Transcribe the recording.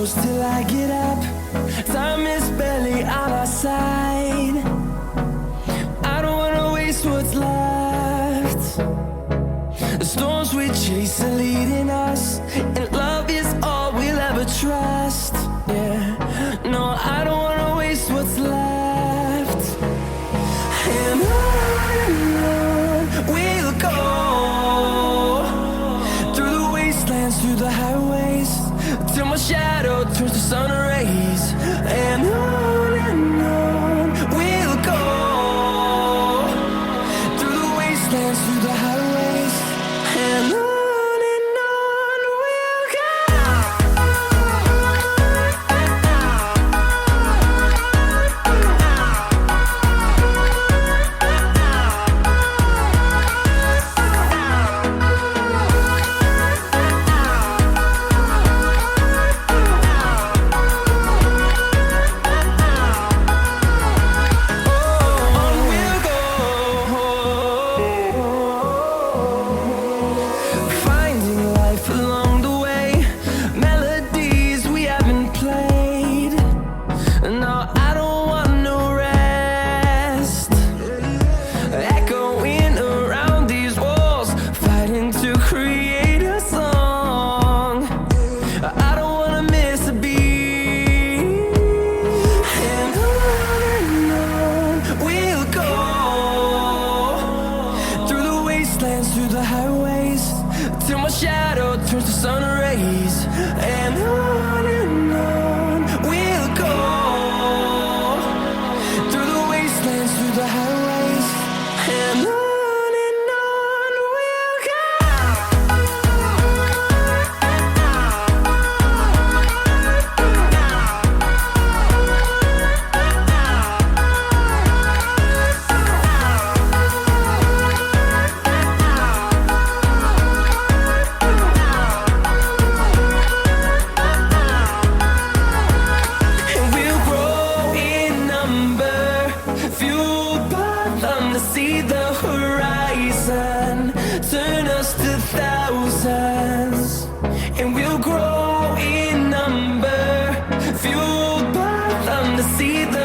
close till I get up. Time is barely on our side. I don't wanna waste what's left. The storms we chase are leading us, and love is all we'll ever trust. Yeah, no, I don't wanna waste what's left. And on we'll go, through the wastelands, through the highways, till my shadow turns to sun rays. And on we'll go, through the wastelands, through the highways, and on we'll go. Through the highways, till my shadow turns to sun rays. And on we'll go, through the wastelands, through the highways, and on we'll go. See the horizon, turn us to thousands, and we'll grow in number, fueled by them to see the